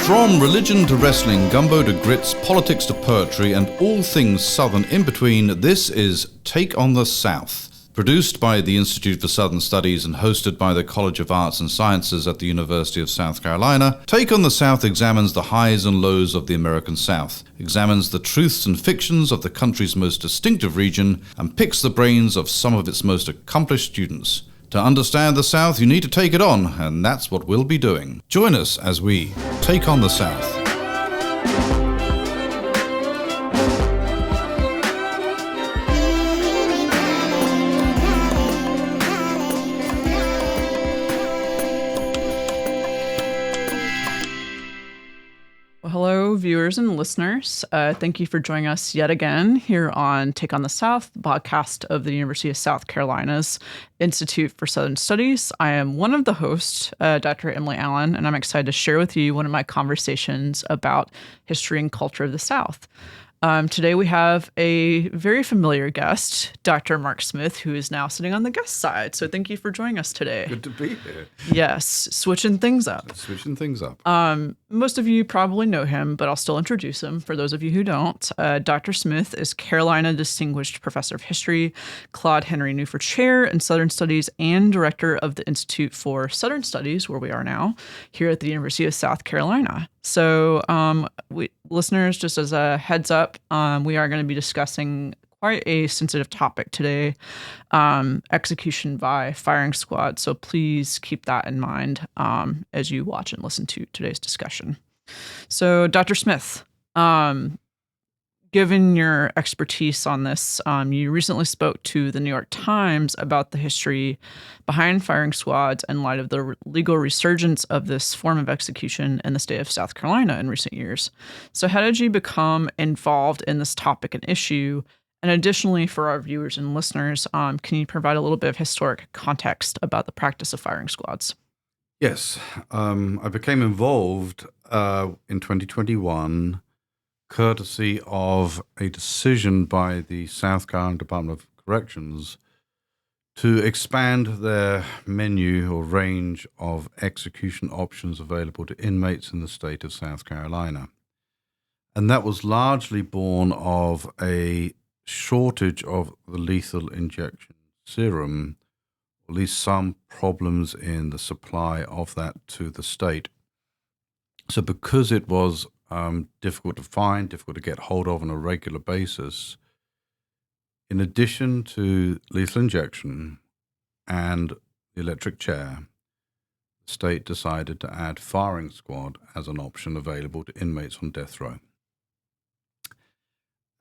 From religion to wrestling, gumbo to grits, politics to poetry, and all things Southern in between, this is Take on the South. Produced by the Institute for Southern Studies and hosted by the College of Arts and Sciences at the University of South Carolina, Take on the South examines the highs and lows of the American South, examines the truths and fictions of the country's most distinctive region, and picks the brains of some of its most accomplished students. To understand the South, you need to take it on, and that's what we'll be doing. Join us as we take on the South. Hello, viewers and listeners. Thank you for joining us yet again here on Take on the South, the podcast of the University of South Carolina's Institute for Southern Studies. I am one of the hosts, Dr. Emily Allen, and I'm excited to share with you one of my conversations about history and culture of the South. Today we have a very familiar guest, Dr. Mark Smith, who is now sitting on the guest side. So thank you for joining us today. Good to be here. Yes, switching things up. Most of you probably know him, but I'll still introduce him for those of you who don't. Dr. Smith is Carolina Distinguished Professor of History, Claude Henry Newford Chair in Southern Studies, and Director of the Institute for Southern Studies, where we are now, here at the University of South Carolina. So, listeners, just as a heads up, we are going to be discussing quite a sensitive topic today, execution by firing squad. So please keep that in mind as you watch and listen to today's discussion. So, Dr. Smith, given your expertise on this, you recently spoke to the New York Times about the history behind firing squads in light of the legal resurgence of this form of execution in the state of South Carolina in recent years. So how did you become involved in this topic and issue? And additionally, for our viewers and listeners, can you provide a little bit of historic context about the practice of firing squads? Yes, I became involved in 2021 courtesy of a decision by the South Carolina Department of Corrections to expand their menu or range of execution options available to inmates in the state of South Carolina. And that was largely born of a shortage of the lethal injection serum, or at least some problems in the supply of that to the state. So because it was difficult to find, difficult to get hold of on a regular basis, in addition to lethal injection and the electric chair, the state decided to add firing squad as an option available to inmates on death row.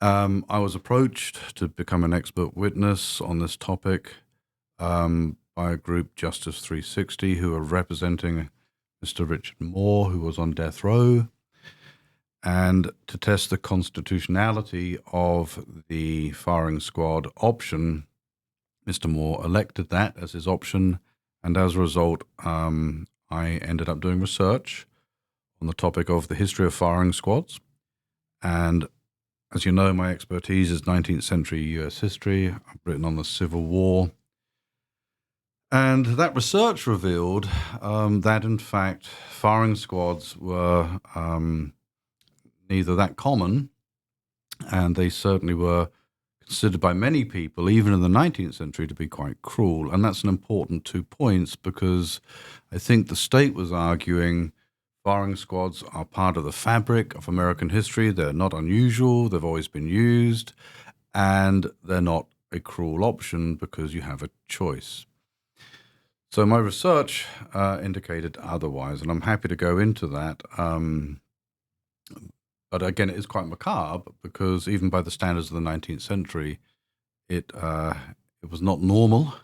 I was approached to become an expert witness on this topic by a group, Justice 360, who are representing Mr. Richard Moore, who was on death row, and to test the constitutionality of the firing squad option. Mr. Moore elected that as his option, and as a result, I ended up doing research on the topic of the history of firing squads. And as you know, my expertise is 19th century U.S. history. I've written on the Civil War. And that research revealed that, in fact, firing squads were neither that common, and they certainly were considered by many people, even in the 19th century, to be quite cruel. And that's an important 2 points, because I think the state was arguing firing squads are part of the fabric of American history. They're not unusual. They've always been used, and they're not a cruel option because you have a choice. So my research indicated otherwise, and I'm happy to go into that. But again, it is quite macabre because even by the standards of the 19th century, it was not normal,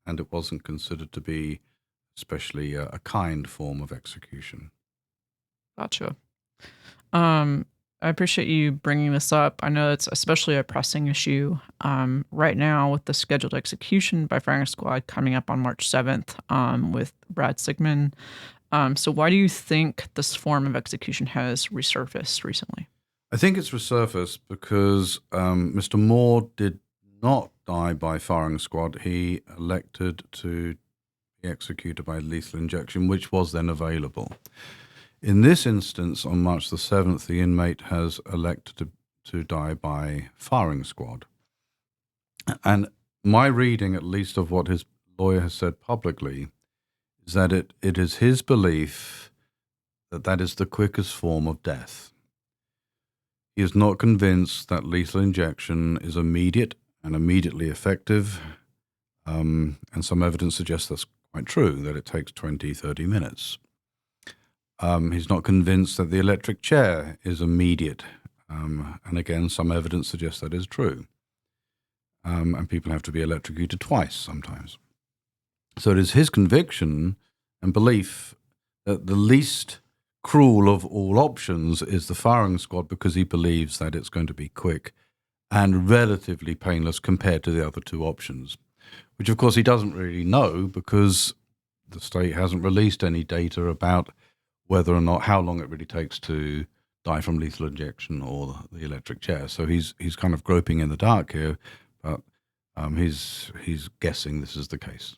and it wasn't considered to be especially a kind form of execution. Gotcha. I appreciate you bringing this up. I know it's especially a pressing issue right now with the scheduled execution by firing squad coming up on March 7th with Brad Sigmund. So why do you think this form of execution has resurfaced recently? I think it's resurfaced because Mr. Moore did not die by firing squad. He elected to be executed by lethal injection, which was then available. In this instance, on March the 7th, the inmate has elected to die by firing squad. And my reading, at least, of what his lawyer has said publicly is that it is his belief that that is the quickest form of death. He is not convinced that lethal injection is immediate and immediately effective, and some evidence suggests that's quite true, that it takes 20, 30 minutes. He's not convinced that the electric chair is immediate, and again, some evidence suggests that is true. And people have to be electrocuted twice sometimes. So it is his conviction and belief that the least cruel of all options is the firing squad, because he believes that it's going to be quick and relatively painless compared to the other two options, which of course he doesn't really know, because the state hasn't released any data about whether or not, how long it really takes to die from lethal injection or the electric chair. So he's kind of groping in the dark here, but he's guessing this is the case.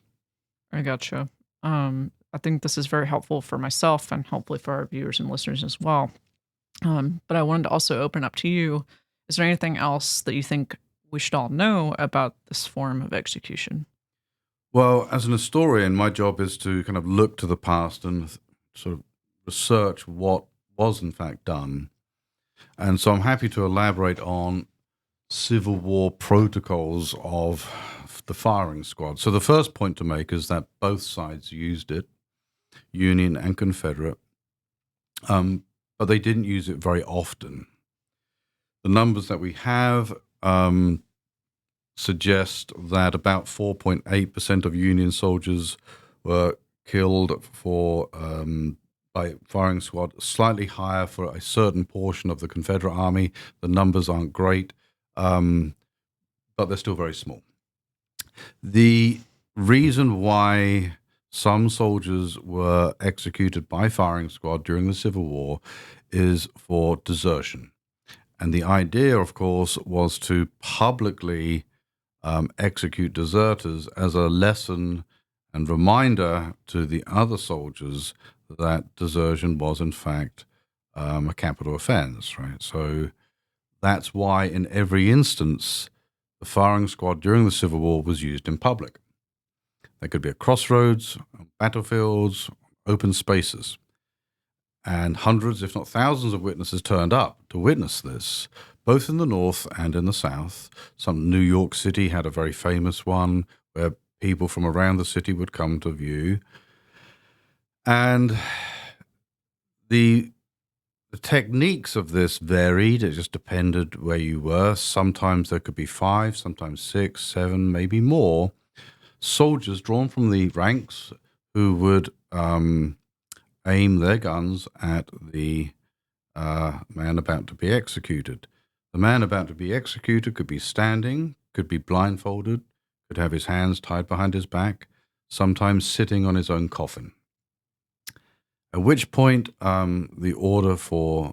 I gotcha. I think this is very helpful for myself and hopefully for our viewers and listeners as well. But I wanted to also open up to you. Is there anything else that you think we should all know about this form of execution? Well, as an historian, my job is to kind of look to the past and sort of research what was in fact done. And so I'm happy to elaborate on Civil War protocols of the firing squad. So the first point to make is that both sides used it, Union and Confederate, but they didn't use it very often. The numbers that we have suggest that about 4.8% of Union soldiers were killed by firing squad, slightly higher for a certain portion of the Confederate Army. The numbers aren't great, but they're still very small. The reason why some soldiers were executed by firing squad during the Civil War is for desertion. And the idea, of course, was to publicly execute deserters as a lesson and reminder to the other soldiers that desertion was, in fact, a capital offense, right? So that's why in every instance, the firing squad during the Civil War was used in public. There could be at crossroads, battlefields, open spaces. And hundreds, if not thousands, of witnesses turned up to witness this, both in the North and in the South. New York City had a very famous one where people from around the city would come to view. And the techniques of this varied. It just depended where you were. Sometimes there could be 5, sometimes 6, 7, maybe more soldiers drawn from the ranks who would aim their guns at the man about to be executed. The man about to be executed could be standing, could be blindfolded, could have his hands tied behind his back, sometimes sitting on his own coffin. At which point the order for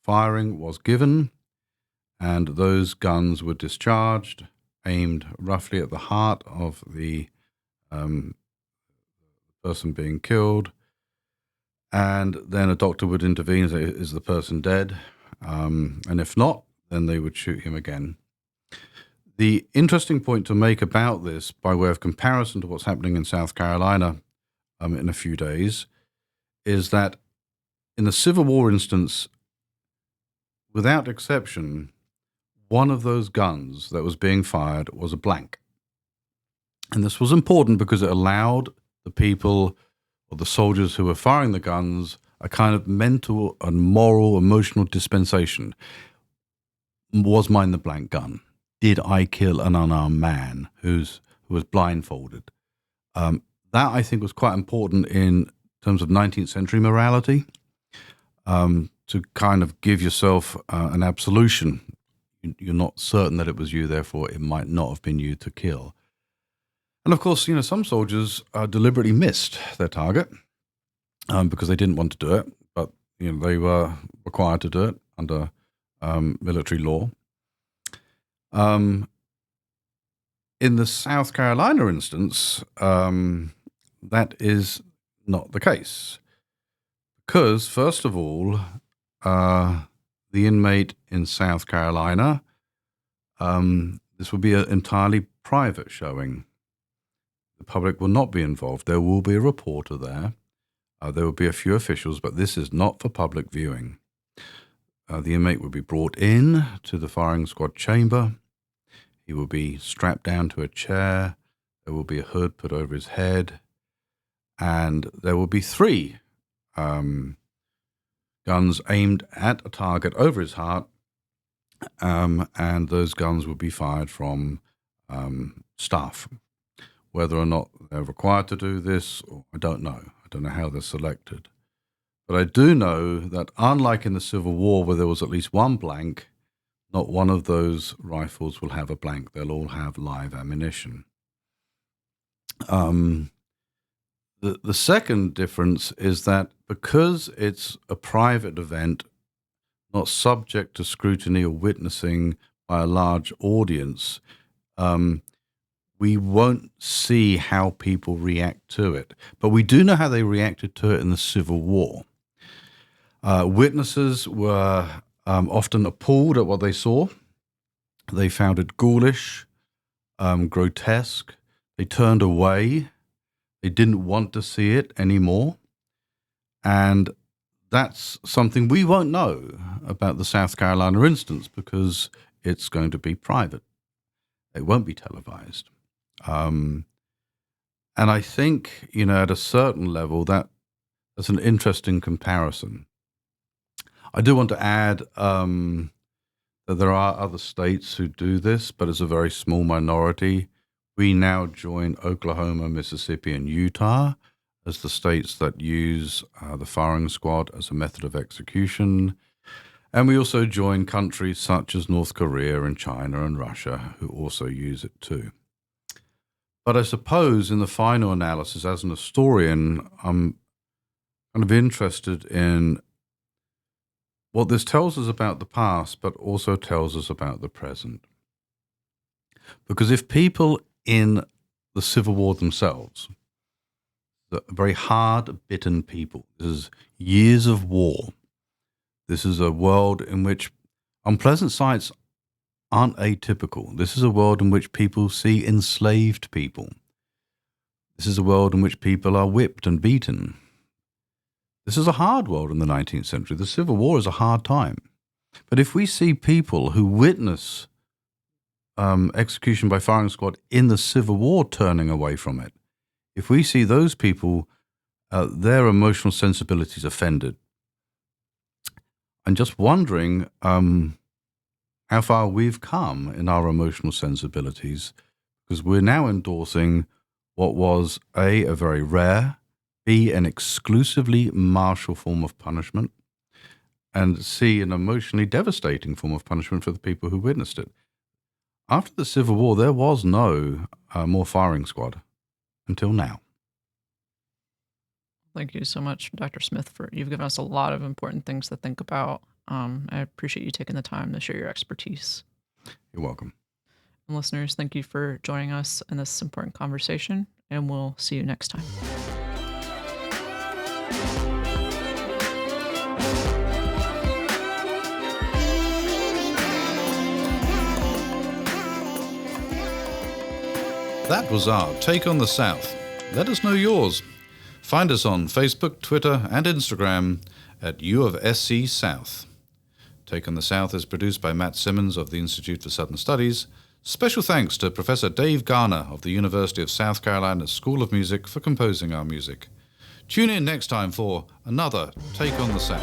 firing was given, and those guns were discharged, aimed roughly at the heart of the person being killed. And then a doctor would intervene and say, is the person dead? And if not, then they would shoot him again. The interesting point to make about this, by way of comparison to what's happening in South Carolina in a few days, is that in the Civil War instance, without exception, one of those guns that was being fired was a blank. And this was important because it allowed the people or the soldiers who were firing the guns a kind of mental and moral, emotional dispensation. Was mine the blank gun? Did I kill an unarmed man who was blindfolded? That, I think, was quite important in terms of 19th century morality, to kind of give yourself an absolution. You're not certain that it was you, therefore it might not have been you to kill. And of course, some soldiers deliberately missed their target because they didn't want to do it, but they were required to do it under military law. In the South Carolina instance, that is not the case. Because, first of all, the inmate in South Carolina, this will be an entirely private showing. The public will not be involved. There will be a reporter there. There will be a few officials, but this is not for public viewing. The inmate will be brought in to the firing squad chamber. He will be strapped down to a chair. There will be a hood put over his head. And there will be 3 guns aimed at a target over his heart. And those guns will be fired from staff. Whether or not they're required to do this, I don't know. I don't know how they're selected. But I do know that unlike in the Civil War, where there was at least one blank, not one of those rifles will have a blank. They'll all have live ammunition. The second difference is that because it's a private event, not subject to scrutiny or witnessing by a large audience, we won't see how people react to it. But we do know how they reacted to it in the Civil War. Witnesses were often appalled at what they saw. They found it ghoulish, grotesque. They turned away. They didn't want to see it anymore. And that's something we won't know about the South Carolina instance because it's going to be private. It won't be televised. And I think, at a certain level, that's an interesting comparison. I do want to add that there are other states who do this, but it's a very small minority. We now join Oklahoma, Mississippi, and Utah as the states that use the firing squad as a method of execution. And we also join countries such as North Korea and China and Russia, who also use it too. But I suppose in the final analysis, as an historian, I'm kind of interested in what this tells us about the past, but also tells us about the present. Because if people in the Civil War themselves, the very hard-bitten people, this is years of war, this is a world in which unpleasant sights aren't atypical. This is a world in which people see enslaved people. This is a world in which people are whipped and beaten. This is a hard world in the 19th century. The Civil War is a hard time. But if we see people who witness execution by firing squad in the Civil War turning away from it, if we see those people, their emotional sensibilities offended, I'm just wondering how far we've come in our emotional sensibilities, because we're now endorsing what was A, a very rare, B, an exclusively martial form of punishment, and C, an emotionally devastating form of punishment for the people who witnessed it. After the Civil War, there was no more firing squad until now. Thank you so much, Dr. Smith, you've given us a lot of important things to think about. I appreciate you taking the time to share your expertise. You're welcome. And listeners, thank you for joining us in this important conversation, and we'll see you next time. That was our Take on the South. Let us know yours. Find us on Facebook, Twitter, and Instagram at U of SC South. Take on the South is produced by Matt Simmons of the Institute for Southern Studies. Special thanks to Professor Dave Garner of the University of South Carolina School of Music for composing our music. Tune in next time for another Take on the South.